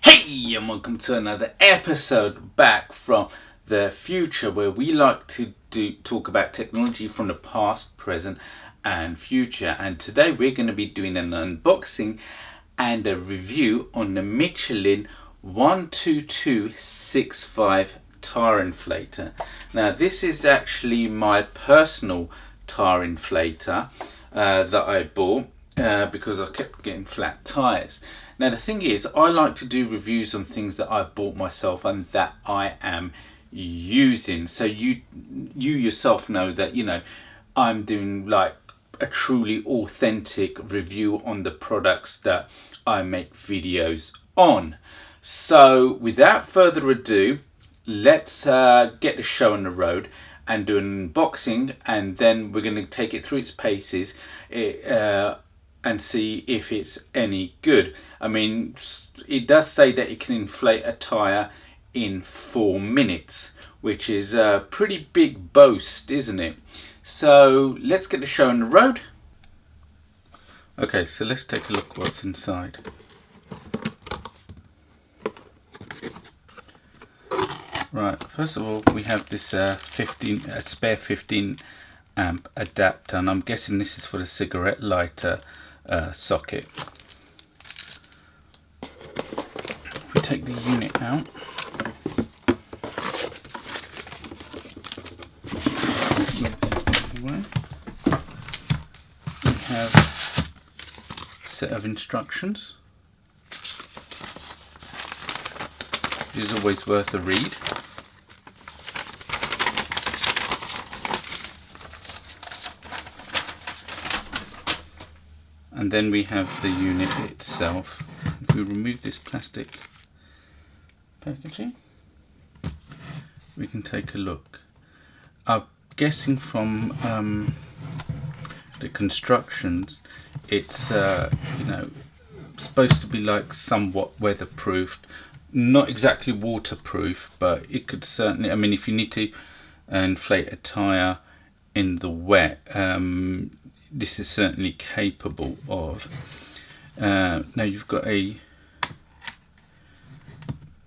Hey, and welcome to another episode back from the future, where we like to talk about technology from the past, present and future. And today we're going to be doing an unboxing and a review on the Michelin 12265 tyre inflator. Now this is actually my personal tyre inflator that I bought because I kept getting flat tyres. Now the thing is, I like to do reviews on things that I've bought myself and that I am using, so you yourself know that, you know, I'm doing like a truly authentic review on the products that I make videos on. So without further ado, let's get the show on the road and do an unboxing, and then we're going to take it through its paces and see if it's any good. I mean, it does say that it can inflate a tyre in 4 minutes, which is a pretty big boast, isn't it? So let's get the show on the road. Okay, so let's take a look what's inside. Right, first of all we have this spare 15 amp adapter, and I'm guessing this is for the cigarette lighter socket. If we take the unit out, we have a set of instructions, which is always worth a read. And then we have the unit itself. If we remove this plastic packaging, we can take a look. I'm guessing from the constructions, it's you know, supposed to be like somewhat weatherproofed, not exactly waterproof, but it could certainly, I mean, if you need to inflate a tyre in the wet, this is certainly capable of. Now you've got a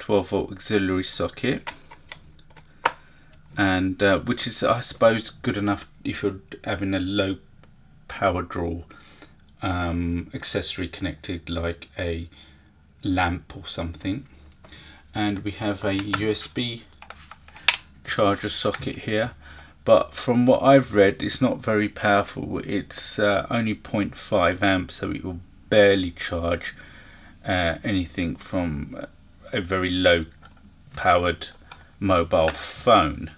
12-volt auxiliary socket, and which is, I suppose, good enough if you're having a low power draw accessory connected, like a lamp or something. And we have a USB charger socket here, but from what I've read, it's not very powerful. It's only 0.5 amps, so it will barely charge anything from a very low powered mobile phone.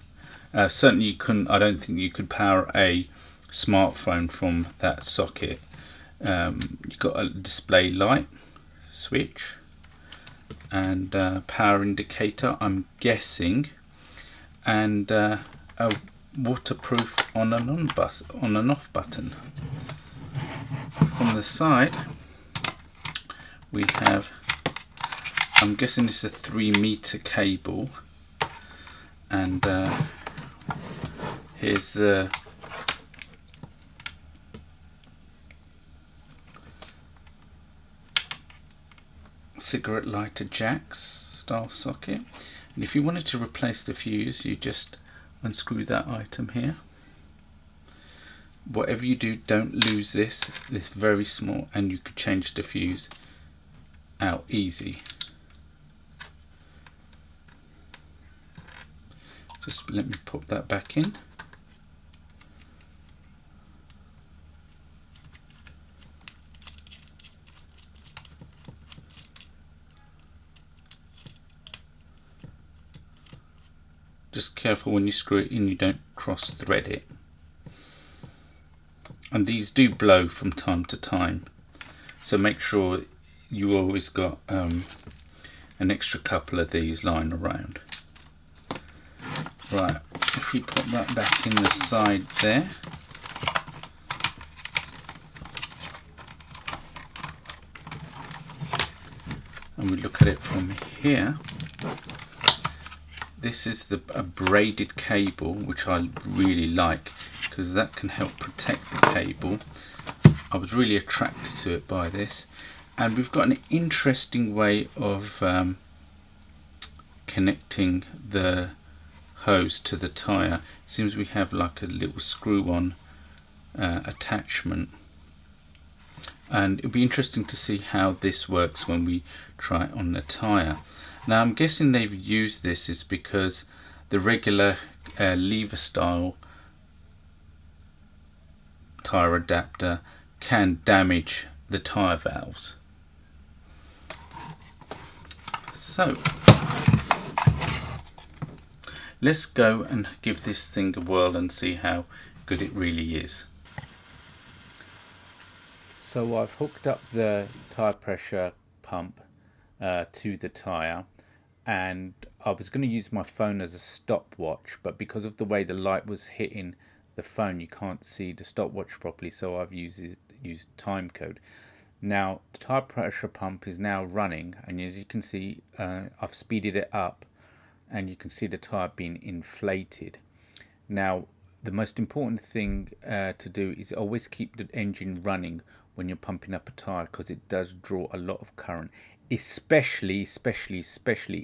Certainly you couldn't, I don't think you could power a smartphone from that socket. You've got a display light switch and power indicator, I'm guessing, and a waterproof on and off button. From the side we have, I'm guessing this is a 3-meter cable, and here's the cigarette lighter jacks style socket. And if you wanted to replace the fuse, you just unscrew that item here. Whatever you do, don't lose this. It's very small, and you could change the fuse out easy. Just let me pop that back in. Just careful when you screw it in, you don't cross thread it. And these do blow from time to time, so make sure you always got an extra couple of these lying around. Right, if we put that back in the side there, and we look at it from here, this is a braided cable, which I really like because that can help protect the cable. I was really attracted to it by this, And we've got an interesting way of connecting the hose to the tyre. It seems we have like a little screw-on attachment, and it'll be interesting to see how this works when we try it on the tyre. Now I'm guessing they've used this is because the regular lever style tyre adapter can damage the tyre valves. So let's go and give this thing a whirl and see how good it really is. So I've hooked up the tyre pressure pump to the tyre, and I was going to use my phone as a stopwatch, but because of the way the light was hitting the phone you can't see the stopwatch properly, so I've used time code. Now the tyre pressure pump is now running, and as you can see I've speeded it up, and you can see the tyre being inflated. Now the most important thing to do is always keep the engine running when you're pumping up a tyre, because it does draw a lot of current, especially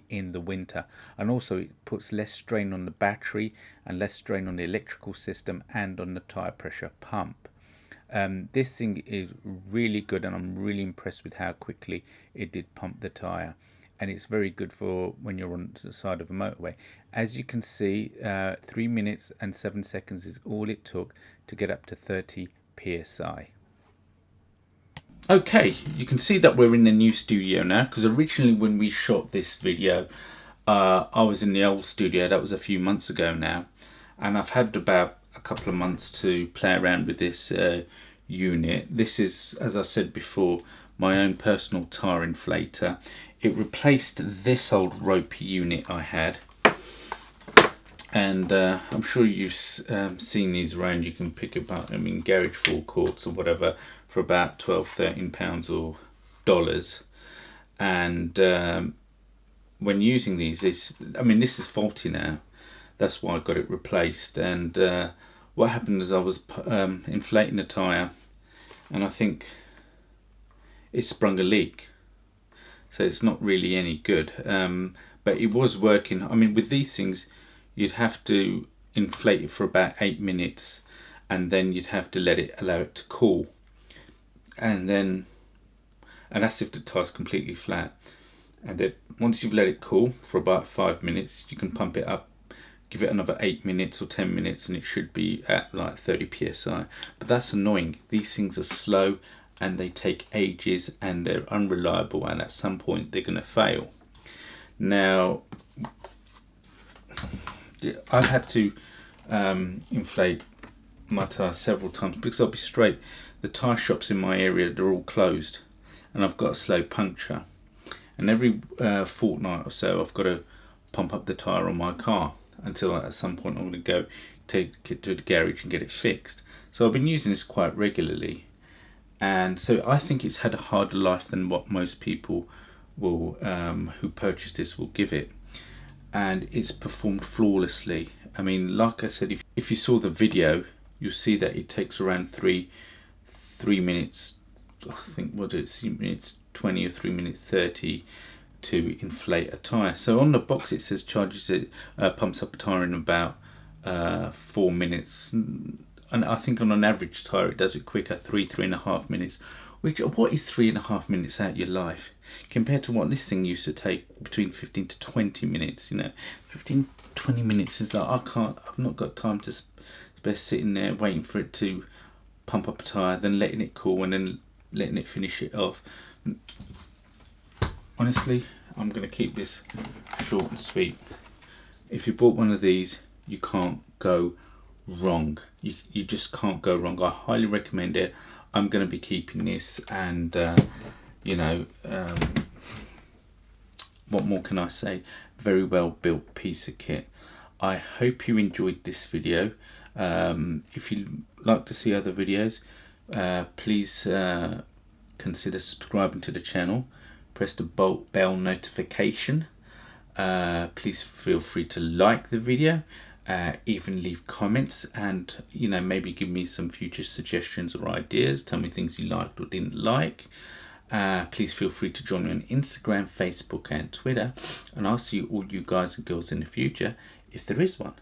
in the winter, and also it puts less strain on the battery and less strain on the electrical system and on the tyre pressure pump. This thing is really good, and I'm really impressed with how quickly it did pump the tyre, and it's very good for when you're on the side of a motorway. As you can see, 3 minutes and 7 seconds is all it took to get up to 30 psi. Okay, you can see that we're in the new studio now, because originally when we shot this video I was in the old studio. That was a few months ago now, and I've had about a couple of months to play around with this unit. This is, as I said before, my own personal tyre inflator. It replaced this old ropey unit I had, and I'm sure you've seen these around. You can pick up them in garage forecourts or whatever for about £12–13 or dollars. And when using these, this is faulty now. That's why I got it replaced. And what happened is I was inflating the tyre, and I think it sprung a leak. So it's not really any good. But it was working. I mean, with these things, you'd have to inflate it for about 8 minutes, and then you'd have to allow it to cool. And that's if the tyre's completely flat. And then once you've let it cool for about 5 minutes, you can pump it up, give it another 8 minutes or 10 minutes, and it should be at like 30 psi. But that's annoying. These things are slow, and they take ages, and they're unreliable, and at some point they're going to fail. Now I've had to inflate my tyre several times, because I'll be straight, the tyre shops in my area, they're all closed, and I've got a slow puncture, and every fortnight or so I've got to pump up the tyre on my car, until at some point I'm going to go take it to the garage and get it fixed. So I've been using this quite regularly, and so I think it's had a harder life than what most people will who purchase this will give it, and it's performed flawlessly. I mean, like I said, if you saw the video, you'll see that it takes around 3 minutes, I think, what did it see, minutes 20 or 3 minutes 30 to inflate a tyre. So on the box it says pumps up a tyre in about 4 minutes, and I think on an average tyre it does it quicker, 3.5 minutes. Which, what is 3.5 minutes out of your life compared to what this thing used to take between 15 to 20 minutes? 15–20 minutes is like, I've not got time to spare sitting there waiting for it to pump up a tyre, then letting it cool, and then letting it finish it off. Honestly, I'm going to keep this short and sweet. If you bought one of these, you can't go wrong. You just can't go wrong. I highly recommend it. I'm going to be keeping this, and what more can I say? Very well built piece of kit. I hope you enjoyed this video. If you'd like to see other videos, please consider subscribing to the channel. Press the bell notification. Please feel free to like the video, even leave comments, and maybe give me some future suggestions or ideas. Tell me things you liked or didn't like. Please feel free to join me on Instagram, Facebook and Twitter, and I'll see all you guys and girls in the future, if there is one.